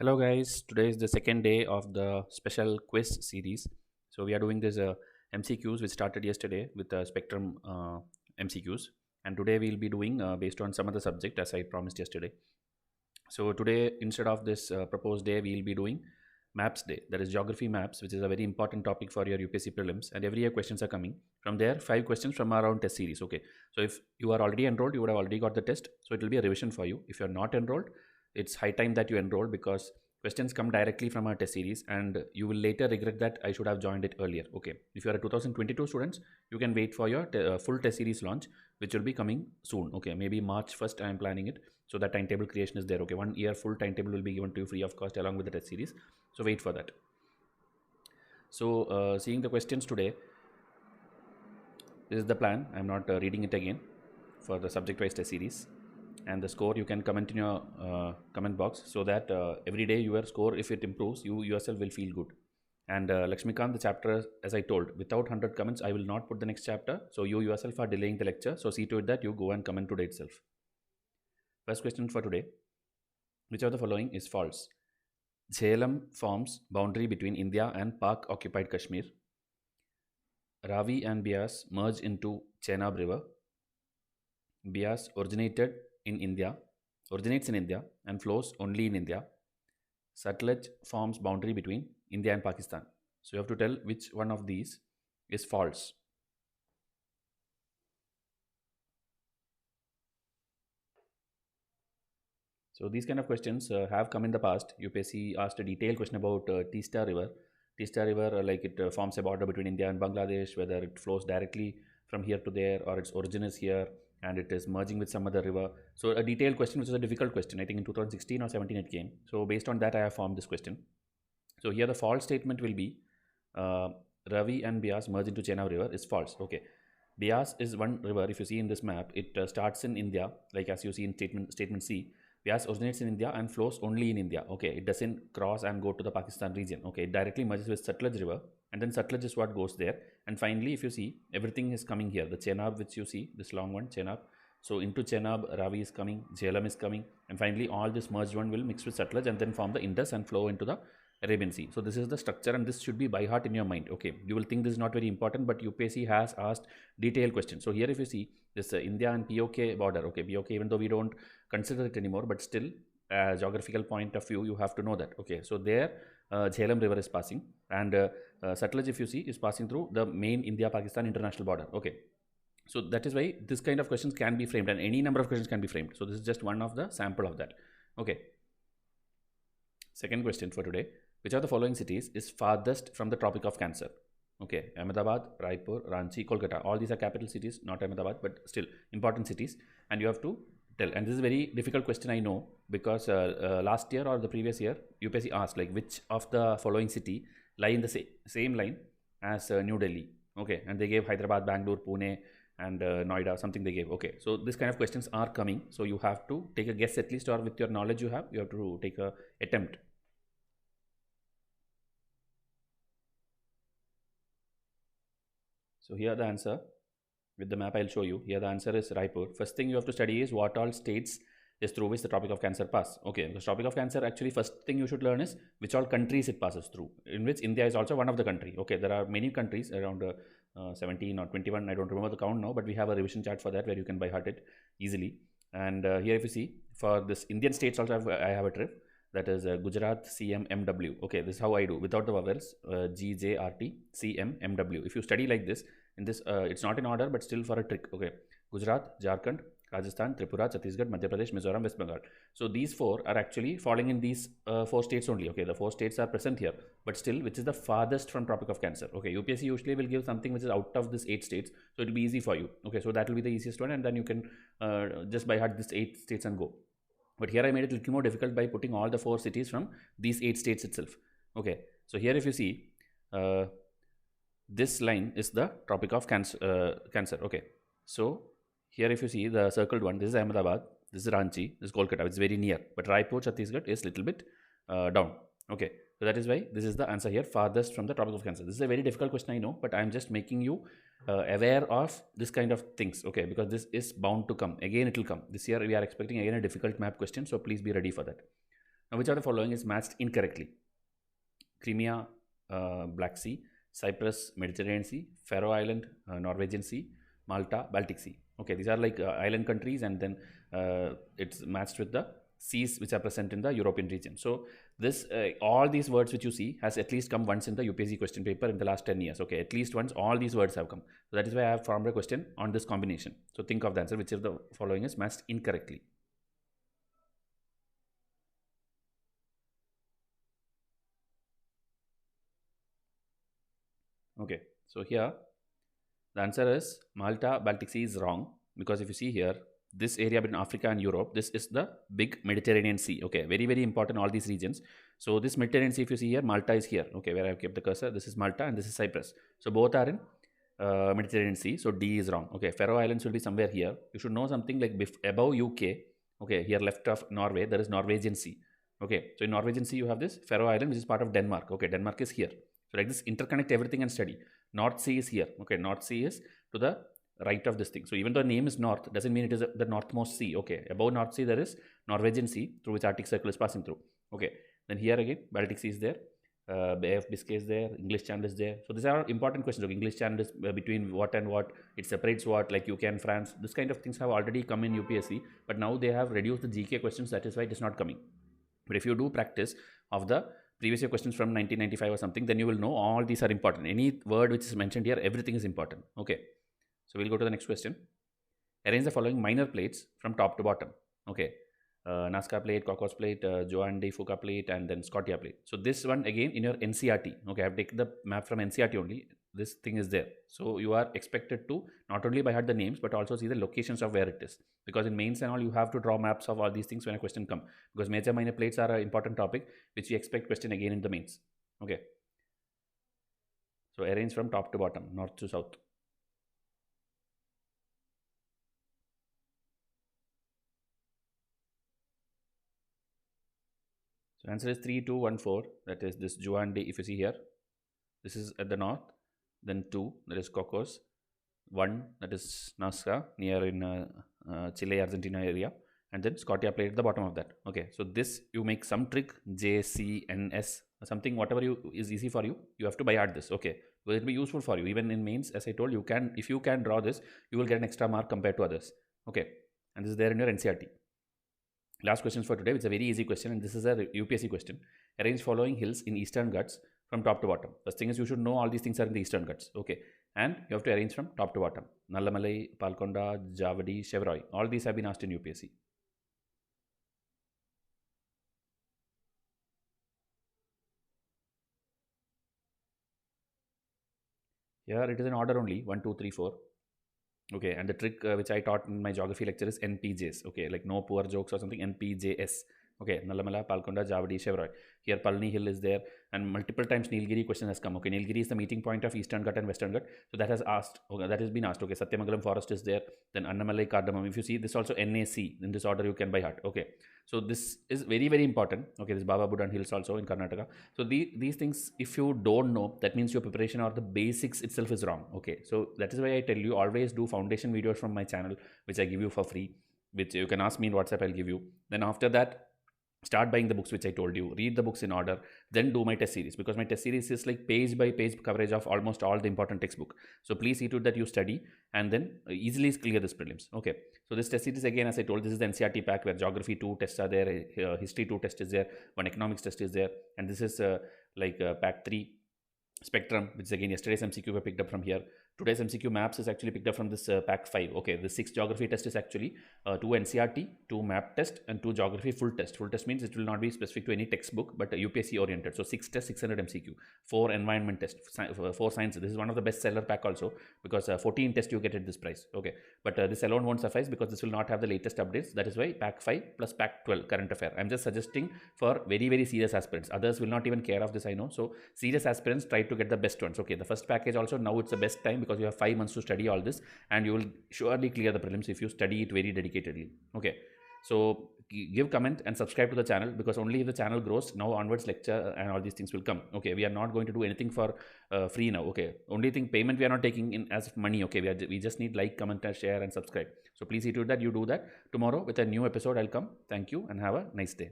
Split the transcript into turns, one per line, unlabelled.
Hello, guys. Today is the second day of the special quiz series. So, we are doing this MCQs, which started yesterday with Spectrum MCQs. And today we'll be doing based on some other subject as I promised yesterday. So, today, instead of this proposed day, we'll be doing Maps Day. That is Geography Maps, which is a very important topic for your UPSC prelims. And every year, questions are coming. From there, 5 questions from our own test series. Okay. So, if you are already enrolled, you would have already got the test. So, it will be a revision for you. If you're not enrolled, it's high time that you enroll because questions come directly from our test series and you will later regret that I should have joined it earlier. Okay, if you are a 2022 students, you can wait for your full test series launch, which will be coming soon. Okay, maybe March 1st I am planning it, so that timetable creation is there. Okay, 1 year full timetable will be given to you free of cost along with the test series, so wait for that. So seeing the questions today, this is the plan. I'm not reading it again for the subject wise test series. And the score you can comment in your comment box, so that every day your score, if it improves, you yourself will feel good. And Lakshmikant, the chapter, as I told, without 100 comments I will not put the next chapter, so you yourself are delaying the lecture, so see to it that you go and comment today itself. First question for today: which of the following is false? Jhelum forms boundary between India and Pak occupied Kashmir. Ravi and Bias merge into Chenab River. Bias originates in India and flows only in India. Satluj forms boundary between India and Pakistan. So you have to tell which one of these is false. So these kind of questions have come in the past. UPSC asked a detailed question about Teesta River. Teesta River, like it forms a border between India and Bangladesh, whether it flows directly from here to there or its origin is here and it is merging with some other river. So a detailed question, which is a difficult question. I think in 2016 or 17 it came. So based on that, I have formed this question. So here the false statement will be uh, Ravi and Bias merge into Chenab River is false. Okay. Bias is one river. If you see in this map, it starts in India, like as you see in statement C. Bias originates in India and flows only in India. Okay, it doesn't cross and go to the Pakistan region. Okay, it directly merges with Satluj River, and then Satluj is what goes there. And finally, if you see, everything is coming here. The Chenab, which you see, this long one, Chenab. So into Chenab, Ravi is coming, Jhelum is coming, and finally all this merged one will mix with Satluj and then form the Indus and flow into the Arabian Sea. So this is the structure, and this should be by heart in your mind. Okay, you will think this is not very important, but UPSC has asked detailed questions. So here, if you see this India and POK border, okay, POK, even though we don't consider it anymore, but still, geographical point of view, you have to know that. Okay, so there, Jhelum River is passing, and Satluj, if you see, is passing through the main India-Pakistan international border. Okay, so that is why this kind of questions can be framed, and any number of questions can be framed. So this is just one of the sample of that. Okay. Second question for today: which of the following cities is farthest from the Tropic of Cancer? Okay, Ahmedabad, Raipur, Ranchi, Kolkata. All these are capital cities, not Ahmedabad, but still important cities. And you have to tell. And this is a very difficult question, I know, because last year or the previous year, UPSC asked like which of the following city lie in the same line as New Delhi. Okay, and they gave Hyderabad, Bangalore, Pune, and Noida, something they gave. Okay, so this kind of questions are coming. So you have to take a guess at least, or with your knowledge you have to take a attempt. So here the answer with the map I'll show you. Here the answer is Raipur. First thing you have to study is what all states is through which the Tropic of Cancer pass. Okay, the Tropic of Cancer, actually first thing you should learn is which all countries it passes through, in which India is also one of the country. Okay, there are many countries around 17 or 21, I don't remember the count now, but we have a revision chart for that where you can by heart it easily. And here if you see, for this Indian states also I have a trip, that is Gujarat CMMW. Okay, this is how I do without the vowels, GJRT CMMW. If you study like this, in this it's not in order but still for a trick. Okay, Gujarat, Jharkhand, Rajasthan, Tripura, Chhattisgarh, Madhya Pradesh, Mizoram, West Bengal. So these four are actually falling in these four states only. Okay, the four states are present here, but still, which is the farthest from Tropic of Cancer? Okay, UPSC usually will give something which is out of this 8 states, so it will be easy for you. Okay, so that will be the easiest one, and then you can just by heart this 8 states and go. But here I made it a little more difficult by putting all the 4 cities from these 8 states itself. Okay, so here if you see, this line is the Tropic of Cancer. Okay, so here if you see the circled one, this is Ahmedabad, this is Ranchi, this is Kolkata, which is very near. But Raipur, Chhattisgarh is little bit down. Okay, so that is why this is the answer here, farthest from the Tropic of Cancer. This is a very difficult question, I know, but I am just making you aware of this kind of things. Okay, because this is bound to come. Again, it will come. This year we are expecting again a difficult map question, so please be ready for that. Now, which of the following is matched incorrectly? Crimea, Black Sea; Cyprus, Mediterranean Sea; Faroe Island, Norwegian Sea; Malta, Baltic Sea. Okay, these are like island countries, and then it's matched with the seas which are present in the European region. So this all these words which you see has at least come once in the UPSC question paper in the last 10 years. Okay, at least once all these words have come. So that is why I have formed a question on this combination. So think of the answer, which of the following is matched incorrectly. Okay, so here the answer is Malta, Baltic Sea is wrong, because if you see here, this area between Africa and Europe, this is the big Mediterranean Sea. Okay, very, very important, all these regions. So this Mediterranean Sea, if you see here, Malta is here. Okay, where I have kept the cursor, this is Malta and this is Cyprus. So both are in Mediterranean Sea. So D is wrong. Okay, Faroe Islands will be somewhere here. You should know something like above UK. Okay, here left of Norway, there is Norwegian Sea. Okay, so in Norwegian Sea, you have this Faroe Island, which is part of Denmark. Okay, Denmark is here. So like this, interconnect everything and study. North Sea is here. Okay, North Sea is to the right of this thing. So even though the name is North, doesn't mean it is the northmost sea. Okay, above North Sea there is Norwegian Sea, through which Arctic Circle is passing through. Okay, then here again Baltic Sea is there, Bay of Biscay is there, English Channel is there. So these are important questions. Okay, English Channel is between what and what, it separates what, like UK and France. This kind of things have already come in UPSC, but now they have reduced the GK questions. That is why it is not coming. But if you do practice of the previous year questions from 1995 or something, then you will know all these are important. Any word which is mentioned here, everything is important. Okay, so we'll go to the next question. Arrange the following minor plates from top to bottom. Okay, Nazca plate, Cocos plate, Juan de Fuca plate, and then Scotia plate. So this one again in your NCRT. Okay, I've taken the map from NCRT only. This thing is there. So you are expected to not only by heart the names, but also see the locations of where it is. Because in mains and all, you have to draw maps of all these things when a question come. Because major minor plates are an important topic which you expect question again in the mains. Okay. So arrange from top to bottom, north to south. So answer is 3214. That is this Juan de, if you see here, this is at the north. Then 2, that is Cocos. 1, that is Nazca, near in Chile, Argentina area. And then Scotia plate at the bottom of that. Okay, so this you make some trick, J, C, N, S, something, whatever is easy for you, you have to by heart this. Okay, will it be useful for you? Even in mains, as I told you, if you can draw this, you will get an extra mark compared to others. Okay, and this is there in your NCRT. Last questions for today, which is a very easy question, and this is a UPSC question. Arrange following hills in Eastern Ghats from top to bottom. First thing is you should know all these things are in the Eastern Ghats. Okay, and you have to arrange from top to bottom. Nallamalai, Palkonda, Javadi, Shevaroy. All these have been asked in UPSC. Here it is in order only 1, 2, 3, 4. Okay, and the trick which I taught in my geography lecture is NPJs. Okay, like no poor jokes or something, NPJS. Okay, Nallamala, Palkonda, Javadi, Shevaroy. Here Palni Hill is there, and multiple times Nilgiri question has come. Okay, Nilgiri is the meeting point of Eastern Ghat and Western Ghat. So that has asked, okay, that has been asked. Okay, Satyamangalam forest is there, then Annamalai, Cardamom. If you see, this also NAC, in this order you can by heart. Okay, so this is very, very important. Okay, this Baba Budan Hills also in Karnataka. So these things, if you don't know, that means your preparation or the basics itself is wrong. Okay, so that is why I tell you, always do foundation videos from my channel, which I give you for free, which you can ask me in WhatsApp, I'll give you. Then after that, start buying the books which I told you, read the books in order, then do my test series, because my test series is like page by page coverage of almost all the important textbook. So please see to it that you study and then easily clear this prelims. Okay, so this test series, again, as I told, this is the NCRT pack where geography 2 tests are there, history 2 test is there, one economics test is there, and this is pack 3 spectrum, which is again yesterday's MCQ were picked up from here. Today's MCQ maps is actually picked up from this pack 5. Okay, the 6 geography test is actually 2 NCRT, 2 map test, and 2 geography full test. Full test means it will not be specific to any textbook, but UPSC oriented. So 6 test, 600 MCQ, 4 environment test, 4 science. This is one of the best seller pack also, because 14 test you get at this price. Okay, but this alone won't suffice, because this will not have the latest updates. That is why pack 5 plus pack 12 current affair. I'm just suggesting for very, very serious aspirants. Others will not even care of this, I know. So serious aspirants, try to get the best ones. Okay, the first package also, now it's the best time, because you have 5 months to study all this, and you will surely clear the prelims if you study it very dedicatedly. Okay, so give comment and subscribe to the channel, because only if the channel grows, now onwards lecture and all these things will come. Okay, we are not going to do anything for free now. Okay, only thing, payment we are not taking in as money. Okay, we just need like, comment, and share and subscribe. So please see to it that you do that. Tomorrow with a new episode I'll come. Thank you and have a nice day.